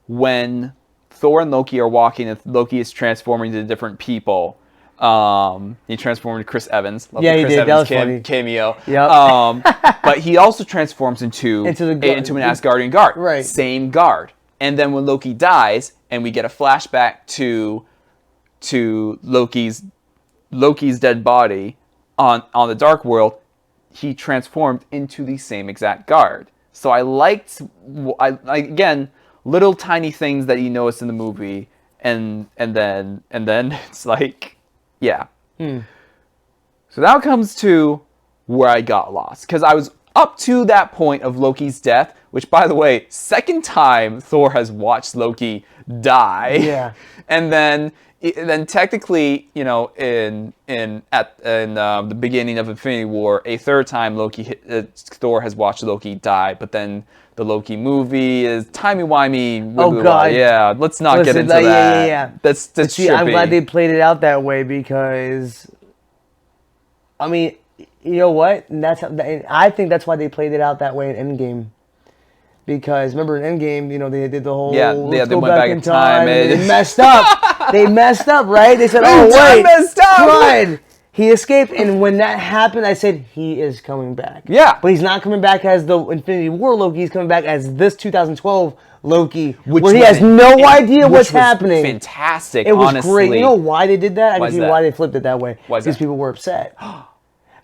When Thor and Loki are walking, and Loki is transforming into different people. He transformed into Chris Evans. Love the Chris he did. Evans That was funny. Cameo. Yep. But he also transforms into an Asgardian guard. Right. Same guard. And then when Loki dies, and we get a flashback to Loki's dead body on the Dark World, he transformed into the same exact guard. So I again, little tiny things that you notice in the movie, and then it's like, yeah. So now it comes to where I got lost, because I was up to that point of Loki's death, which, by the way, second time Thor has watched Loki die. Yeah. And then technically, in the beginning of Infinity War, a third time Thor has watched Loki die, but then the Loki movie is timey-wimey. Oh, God. Yeah, let's not get into that. Yeah. That's See, trippy. I'm glad they played it out that way, because, I mean, you know what? I think that's why they played it out that way in Endgame. Because remember in Endgame, they did the whole they went went back in time and they messed up. They messed up, right? They said, "Oh wait, messed up. Right. He escaped." And when that happened, I said, "He is coming back." Yeah, but he's not coming back as the Infinity War Loki. He's coming back as this 2012 Loki, where he has no idea what's happening. Fantastic. It was honestly. great. You know why they did that? I can see that? why they flipped it that way. Because people were upset.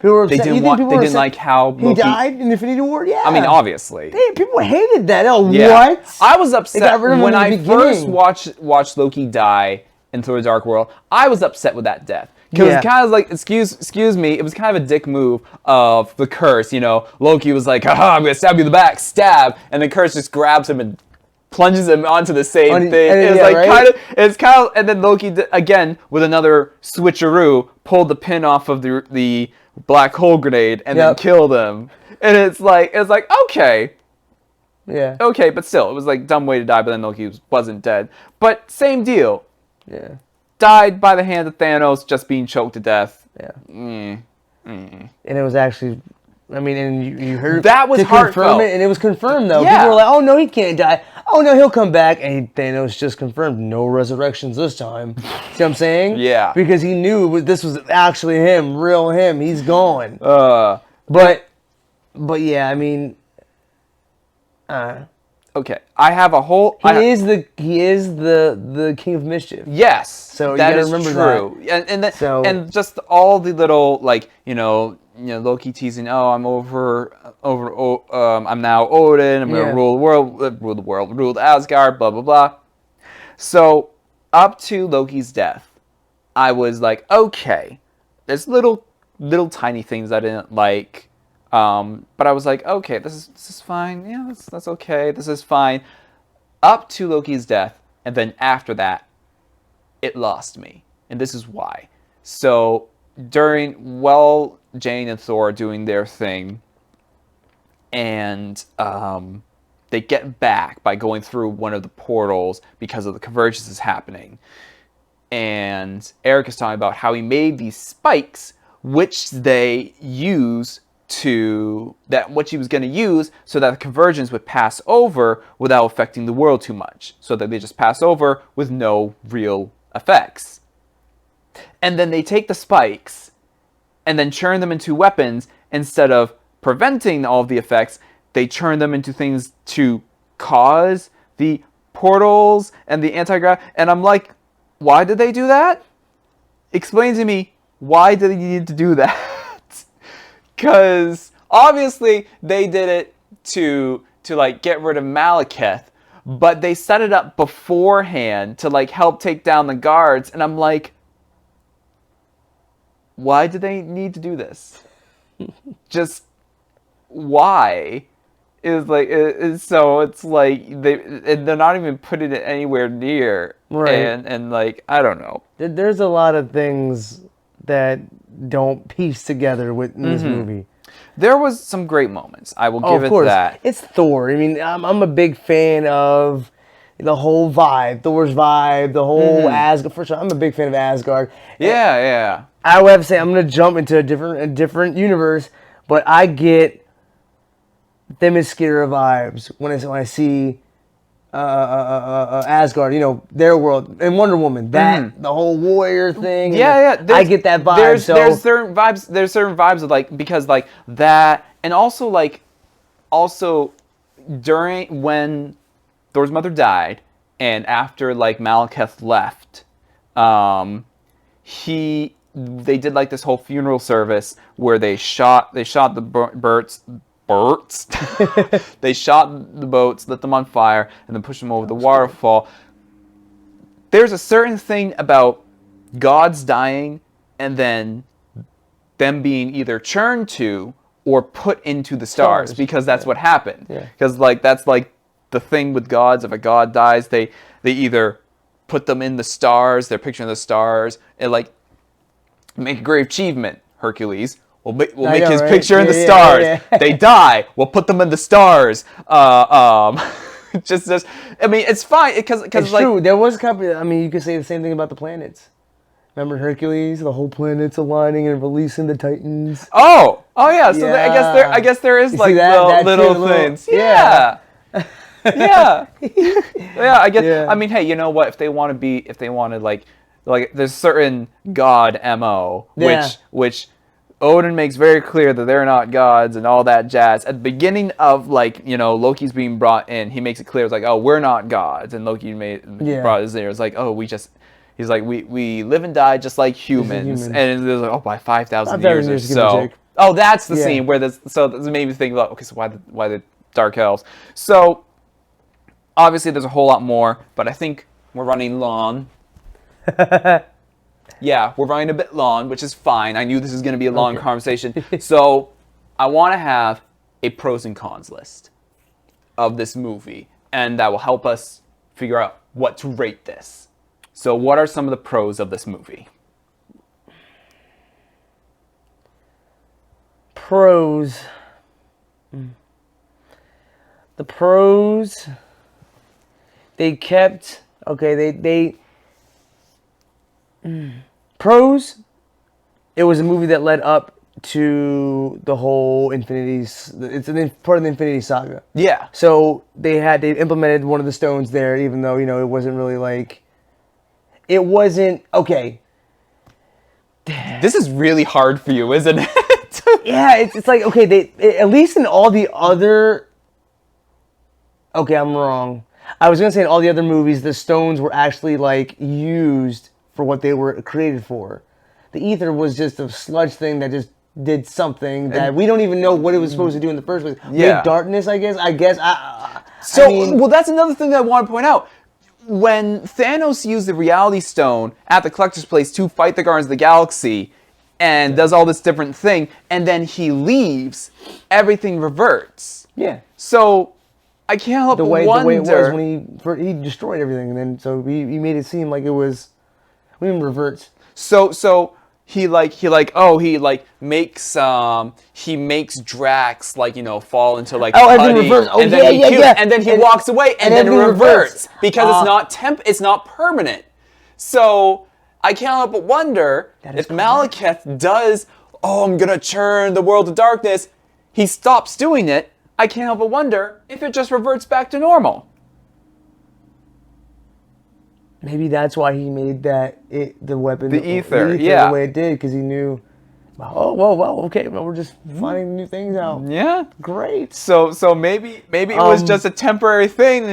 People were upset. They didn't like how Loki... He died in Infinity War? Yeah. I mean, obviously. People hated that. Oh, yeah. What? I was upset when I first beginning. watched Loki die in Thor: The Dark World. I was upset with that death. Because it was kind of like, excuse me, it was kind of a dick move of the curse, Loki was like, haha, I'm going to stab you in the back, stab. And the curse just grabs him and plunges him onto the same thing. It was kind of, and then Loki, again, with another switcheroo, pulled the pin off of the black hole grenade and then killed him. And it's like, okay. Yeah. Okay, but still, it was like dumb way to die, but then Loki wasn't dead. But same deal. Yeah. Died by the hand of Thanos, just being choked to death. Yeah. And it was actually, I mean, and you heard that was heartfelt. And it was confirmed though. Yeah. People were like, "Oh no, he can't die. Oh no, he'll come back." And Thanos just confirmed, no resurrections this time. See what I'm saying? Yeah. Because he knew this was actually him, real him. He's gone. But yeah, I mean, okay, I have a whole. He is the king of mischief. Yes, so that you is remember true. that. And just all the little Loki teasing, oh, I'm I'm now Odin. I'm gonna rule the world, rule Asgard, blah blah blah. So up to Loki's death, I was like, okay, there's little tiny things I didn't like, but I was like, okay, this is fine. Yeah, that's okay. This is fine. Up to Loki's death, and then after that, it lost me, and this is why. So Jane and Thor are doing their thing, and they get back by going through one of the portals because of the convergences happening. And Eric is talking about how he made these spikes, which they use what he was going to use so that the convergence would pass over without affecting the world too much, so that they just pass over with no real effects. And then they take the spikes and then churn them into weapons. Instead of preventing all of the effects, they churn them into things to cause the portals and the anti-grav. And I'm like, why did they do that? Explain to me, why did they need to do that? Because obviously they did it to like get rid of Malekith, but they set it up beforehand to like help take down the guards, and I'm like, why do they need to do this? Just why? So it's like they're not even putting it anywhere near, right? And like, I don't know. There's a lot of things that don't piece together in this movie. There was some great moments. I will give it that. It's Thor. I mean, I'm a big fan of the whole vibe, Thor's vibe, the whole Asgard. First of all, I'm a big fan of Asgard. Yeah. I would have to say I'm gonna jump into a different universe, but I get Themyscira vibes when I see Asgard, their world, and Wonder Woman, the whole warrior thing. Yeah. I get that vibe. There's certain vibes. There's certain vibes of like, because like that, and also during when Thor's mother died, and after like Malekith left, they did like this whole funeral service where they shot the birds. They shot the boats, lit them on fire, and then pushed them over the waterfall. There's a certain thing about gods dying and then them being either churned to or put into the stars, because that's what happened. Because like that's like the thing with gods. If a god dies, they either put them in the stars, their picture in the stars, and like make a great achievement, Hercules. We'll make his picture in the stars. Yeah. They die. We'll put them in the stars. Just. I mean, it's fine because it's like true. There was a couple. I mean, you could say the same thing about the planets. Remember Hercules? The whole planet's aligning and releasing the Titans. Oh yeah. So I guess there is like little things. Yeah. Yeah. I guess. Yeah. I mean, hey, you know what? If they want to like there's certain god MO which Odin makes very clear that they're not gods and all that jazz. At the beginning of like, Loki's being brought in, he makes it clear, it's like, oh, we're not gods. And Loki brought us there. It's like, oh, he's like, we live and die just like humans. And it's like, oh, by 5,000 years or so. Oh, that's the scene where this made me think about, okay, so why the Dark Elves? So obviously there's a whole lot more, but I think we're running long. Yeah, we're running a bit long, which is fine. I knew this was going to be a long conversation. So I want to have a pros and cons list of this movie, and that will help us figure out what to rate this. So what are some of the pros of this movie? Pros. The pros, they kept, pros, it was a movie that led up to the whole part of the Infinity Saga. Yeah. So they implemented one of the stones there, even though, it wasn't really like, it wasn't, okay. This is really hard for you, isn't it? Yeah, it's like, okay, at least in all the other, okay, I'm wrong. I was going to say in all the other movies, the stones were actually like used for what they were created for. The ether was just a sludge thing that just did something that we don't even know what it was supposed to do in the first place. Yeah. Made darkness, I guess. So, I mean, well, that's another thing that I want to point out. When Thanos used the Reality Stone at the Collector's Place to fight the Guardians of the Galaxy and does all this different thing, and then he leaves, everything reverts. yeah. So, I can't help but wonder... The way it was when he destroyed everything, and then so he made it seem like it was... We didn't reverts. So he makes Drax fall into like putty, and then he walks away and then it reverts because it's not permanent. So I can't help but wonder if Malekith does, I'm gonna turn the world to darkness, he stops doing it. I can't help but wonder if it just reverts back to normal. Maybe that's why he made the weapon, the ether, the way it did, because he knew. Okay, we're just finding new things out. Yeah, great. So maybe it was just a temporary thing,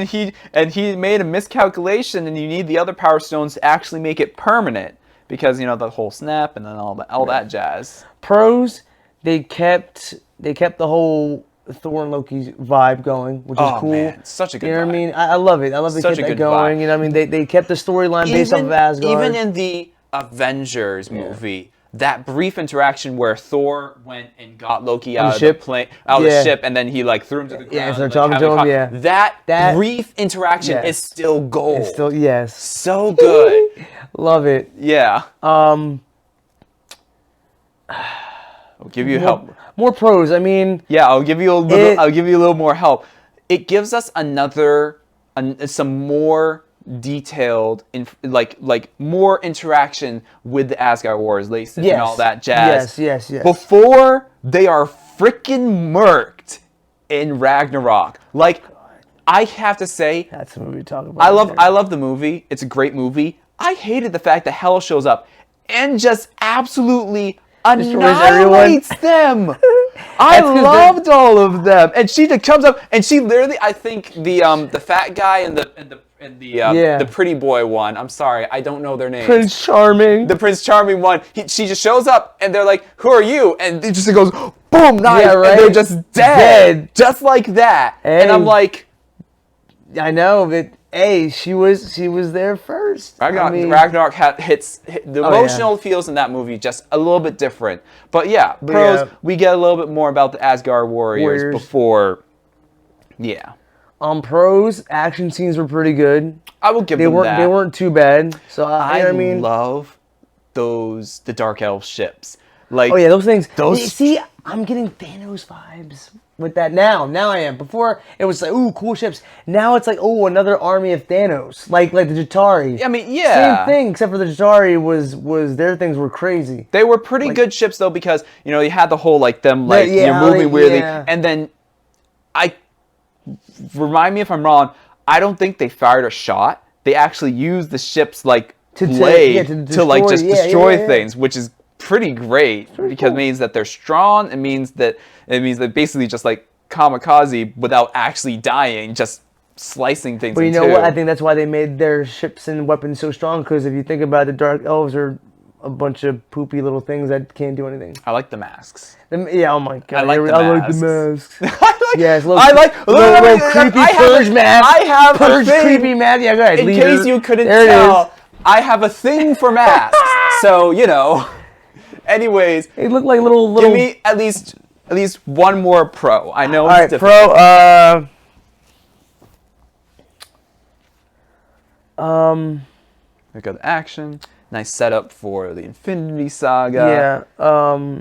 and he made a miscalculation, and you need the other power stones to actually make it permanent, because the whole snap and then all that jazz. Pros, they kept the whole Thor and Loki's vibe going, which is cool. Man, such a good vibe. You know what I mean? I love it. I love they kept that going. Vibe. You know what I mean? They kept the storyline based off of Asgard. Even in the Avengers movie, that brief interaction where Thor went and got Loki out of the ship, and then he threw him to the ground. Yeah, so talking to him. That brief interaction is still gold. It's still so good. Love it. Yeah. I'll give you help. More pros. I mean, I'll give you a little more help. It gives us some more detailed, more interaction with the Asgard Warriors, and all that jazz. Yes. Before they are freaking murked in Ragnarok. I have to say, that's the movie to talk about. I love the movie. It's a great movie. I hated the fact that Hela shows up and just absolutely annihilates them. I loved all of them, and she comes up and she literally, I think the fat guy and the pretty boy one. I'm sorry, I don't know their names. Prince Charming. The Prince Charming one. She just shows up and they're like, "Who are you?" And it just goes, boom, knife, and they're just dead, just like that. Hey. And I'm like, I know, but hey, she was there first. Ragnarok hits the emotional feels in that movie just a little bit different. But pros, we get a little bit more about the Asgard Warriors. Before. Yeah. Pros, action scenes were pretty good. I will give them that. They weren't too bad. So I love the Dark Elf ships. Those things. See, I'm getting Thanos vibes with that now. Now I am. Before it was like, ooh, cool ships. Now it's like, oh, another army of Thanos, like the Jatari. I mean, yeah. Same thing, except for the Jatari was their things were crazy. They were pretty good ships though, because you had the whole you're moving weirdly, and then remind me if I'm wrong. I don't think they fired a shot. They actually used the ship's blade to destroy things, which is pretty great because it means that they're strong. It means that basically just kamikaze without actually dying, just slicing things. But you know what? I think that's why they made their ships and weapons so strong. Because if you think about it, the Dark Elves are a bunch of poopy little things that can't do anything. I like the masks. Oh my god! I like the masks. I like little creepy purge mask. I have a thing. Creepy mask. Yeah, go ahead. In case you couldn't tell, I have a thing for masks. So Anyways, they look like little. Give me at least one more pro. I know. All right, difficult. We got the action. Nice setup for the Infinity Saga. Yeah.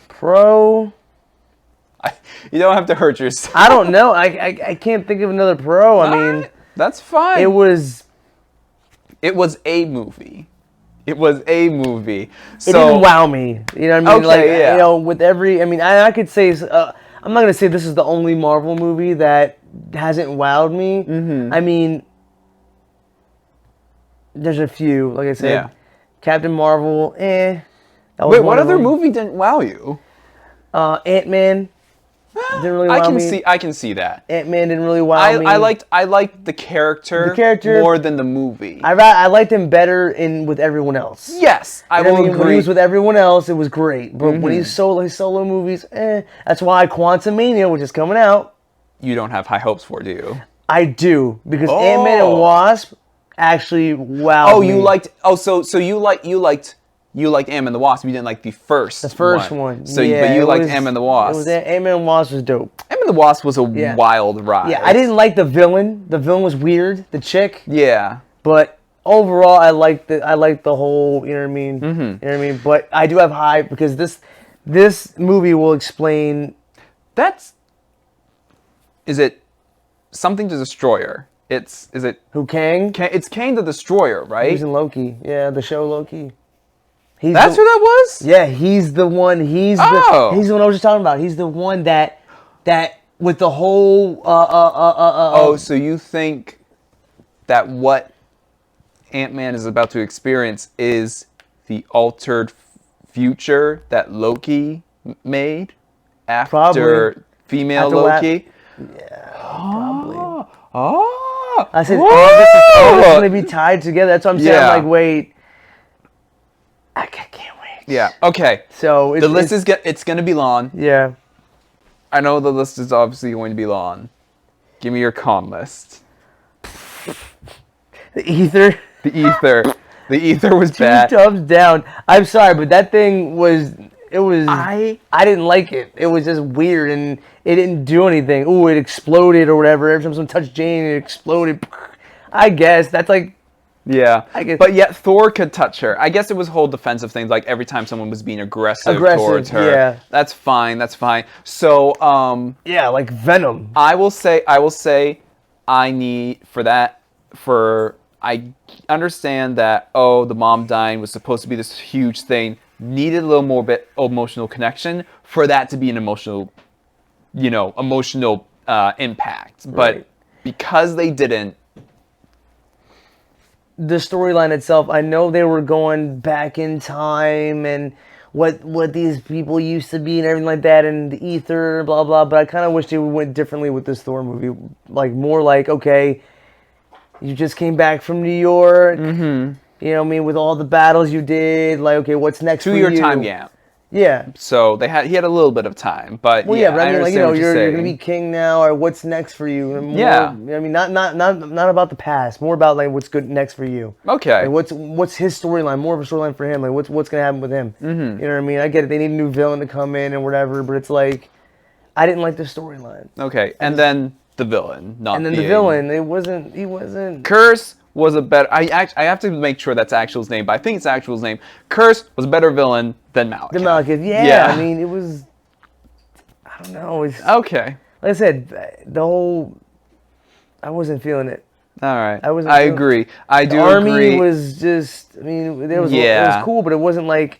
Pro. You don't have to hurt yourself. I don't know. I can't think of another pro. I mean, that's fine. It was a movie. It was a movie. So, it didn't wow me. You know what I mean? Okay, with every, I could say, I'm not going to say this is the only Marvel movie that hasn't wowed me. Mm-hmm. I mean, there's a few, like I said. Captain Marvel, Wait, what other movie didn't wow you? Ant-Man. Didn't really wow me. I can see that. Ant-Man didn't really wow me. I liked the character more than the movie. I liked him better with everyone else. Yes, I will agree. When he was with everyone else, it was great. But when he's his solo movies, That's why Quantumania, which is coming out. You don't have high hopes for, do you? I do, because Ant-Man and Wasp actually wowed me. You liked Ant-Man and the Wasp. You didn't like the first one. So, but you liked Ant-Man and the Wasp. Ant-Man and Wasp was dope. Ant-Man and the Wasp was a wild ride. Yeah, I didn't like the villain. The villain was weird. The chick. Yeah. But overall, I liked the whole. You know what I mean? Mm-hmm. You know what I mean? But I do have high because this movie will explain. Is it something to Destroyer? Is it who Kang? It's Kang the Destroyer, right? He's in Loki. Yeah, the show Loki. That's who that was? Yeah, he's the one. He's the one I was just talking about. He's the one that with the whole. So you think that what Ant-Man is about to experience is the altered future that Loki made after female Loki? Yeah, probably. Oh. I said, this is going to be tied together. That's what I'm saying. Yeah. I'm like, wait. I can't wait. Yeah. Okay. So the list it's going to be long. Yeah. I know the list is obviously going to be long. Give me your con list. The Ether. The Ether was bad. 2 thumbs down. I'm sorry, but that thing was. I didn't like it. It was just weird, and it didn't do anything. Ooh, it exploded or whatever. Every time someone touched Jane, it exploded. I guess that's like. Yeah, I guess. But yet Thor could touch her. I guess it was whole defensive things, like every time someone was being aggressive towards her. Yeah. That's fine. So, yeah, like Venom. I will say, I need I understand that, the mom dying was supposed to be this huge thing, needed a little more bit emotional connection for that to be an emotional impact. But because they didn't, the storyline itself, I know they were going back in time and what these people used to be and everything like that, and the ether, blah blah. But I kind of wish they went differently with this Thor movie, like more like, okay, you just came back from New York, you know what I mean, with all the battles you did, like, okay, what's next for you? 2-year time gap. Yeah. So he had a little bit of time, but but I mean, like, you're gonna be king now, or what's next for you? More, I mean, not about the past, more about like what's good next for you. Okay. Like, what's his storyline? More of a storyline for him. Like what's gonna happen with him? You know what I mean? I get it. They need a new villain to come in and whatever, but it's like, I didn't like the storyline. Okay, and then the villain, the villain, he wasn't. Curse was a better. I have to make sure that's actual name, but I think it's actual name. Curse was a better villain than Malekith. Yeah. I mean, it was. I don't know. Okay. Like I said, the whole. I wasn't feeling it. All right. I agree. I do agree. The agree. army was just. I mean, it was cool, but it wasn't like.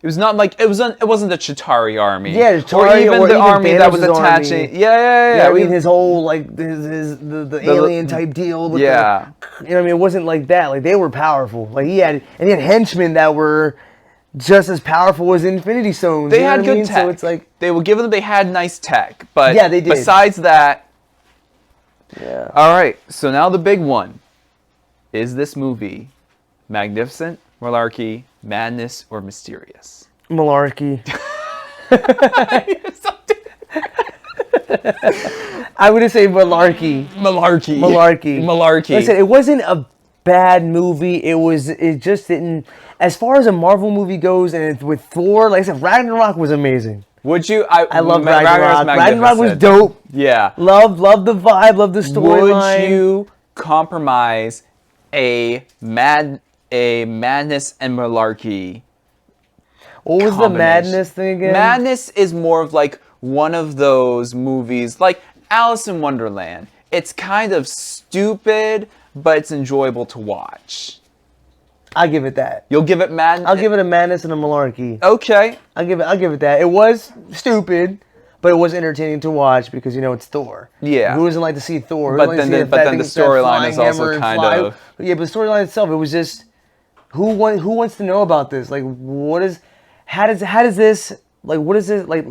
It was not like it wasn't the Chitauri army. Yeah, Chitauri, or even the army that was Thanos' attaching. Army. Yeah. I mean, his whole like the alien type deal. With you know what I mean? It wasn't like that. Like, they were powerful. Like, he had henchmen that were just as powerful as Infinity Stones. They had good tech. So it's like they had nice tech, but they did. Besides that, yeah. All right. So now the big one: is this movie magnificent, malarkey, madness, or mysterious? Malarkey. I would say malarkey. Malarkey. Listen, it wasn't a bad movie. It just didn't. As far as a Marvel movie goes, and with Thor, like I said, Ragnarok was amazing. Would you? I love Ragnarok. Ragnarok was dope. Yeah. Love the vibe. Love the storyline. Would you compromise a madness and malarkey? What was the madness thing again? Madness is more of like one of those movies, like Alice in Wonderland. It's kind of stupid, but it's enjoyable to watch. I'll give it that. You'll give it madness? I'll give it a madness and a malarkey. Okay. I'll give it that. It was stupid, but it was entertaining to watch because, it's Thor. Yeah. Who doesn't like to see Thor? But then the storyline is also kind of... Yeah, but the storyline itself, it was just... Who wants to know about this? Like, what is... How does this... Like, what is it... Like,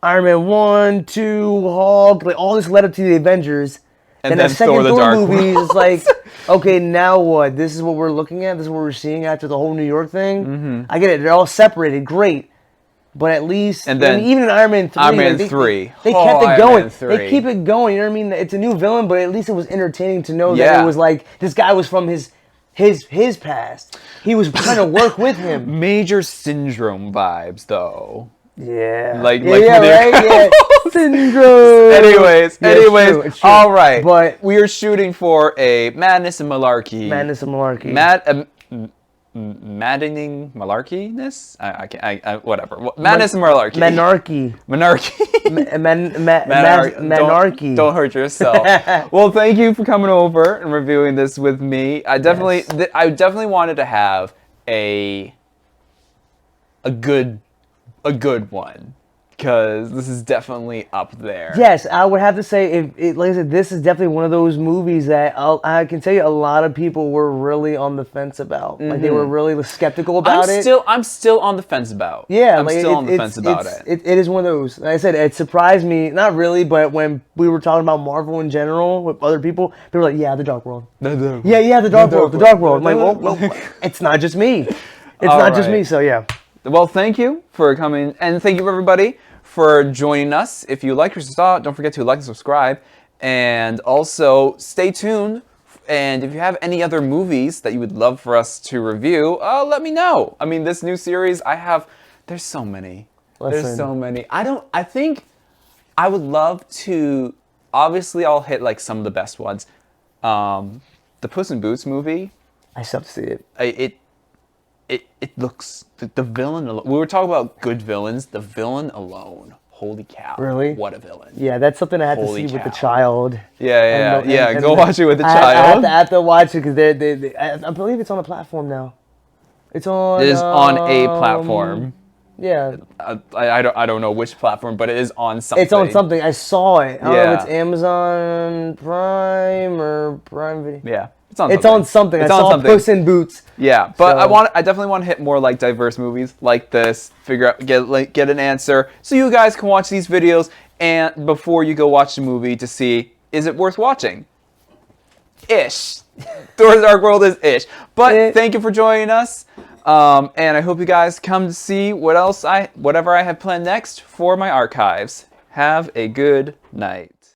Iron Man 1, 2, Hulk, like all this led up to the Avengers. And then then the second Thor: The Thor Dark movie World. is like, okay, now what? This is what we're looking at. This is what we're seeing after the whole New York thing. Mm-hmm. I get it. They're all separated. Great. But at least, And then even in Iron Man 3, Iron Man like, 3. they Oh, kept it Iron going. Man 3. They keep it going. You know what I mean? It's a new villain, but at least it was entertaining to know that Yeah. it was like this guy was from his past. He was trying to work with him. Major Syndrome vibes, though. Yeah. Like yeah, with right? your Yeah. Syndrome. Anyways, Yeah, it's true. all right. But we are shooting for a Madness and Malarkey. Madness and Malarkey. Maddening malarkey-ness? I can't, whatever. Madness and Malarkey. Menarchy. Monarchy. Menarchy. Don't hurt yourself. Well, thank you for coming over and reviewing this with me. I definitely wanted to have a good one, because this is definitely up there. Yes, I would have to say, like I said, this is definitely one of those movies that I can tell you a lot of people were really on the fence about. Like they were really skeptical about it. I'm still on the fence about. Yeah, I'm like still on the fence about it. It is one of those. Like I said, it surprised me. Not really, but when we were talking about Marvel in general with other people, they were like, "Yeah, the Dark World." Yeah, the Dark World. The Dark World. I'm like, well, it's not just me. It's not just me. So yeah. Well, thank you for coming, and thank you everybody for joining us. If you liked what you saw, don't forget to like and subscribe, and also stay tuned. And if you have any other movies that you would love for us to review, let me know. I mean, this new series there's so many. There's so many. I think I would love to, obviously I'll hit like some of the best ones. The Puss in Boots movie. I still have to see it. It looks, the villain alone, we were talking about good villains, the villain alone, holy cow. Really? What a villain. Yeah, that's something I had Holy to see with the cow. child. Yeah, go watch it with the child. I have to watch it because I believe it's on a platform now. It's on. It is on a platform. Yeah. I don't know which platform, but it is on something. It's on something. I saw it. I don't know if it's Yeah. Amazon Prime or Prime Video. Yeah. It's on something. I saw Puss in Boots. Yeah, but So- I definitely want to hit more like diverse movies like this. Figure out, get an answer, so you guys can watch these videos and before you go watch the movie to see, is it worth watching? Ish. Thor: The Dark World is ish. But thank you for joining us, and I hope you guys come to see whatever I have planned next for my archives. Have a good night.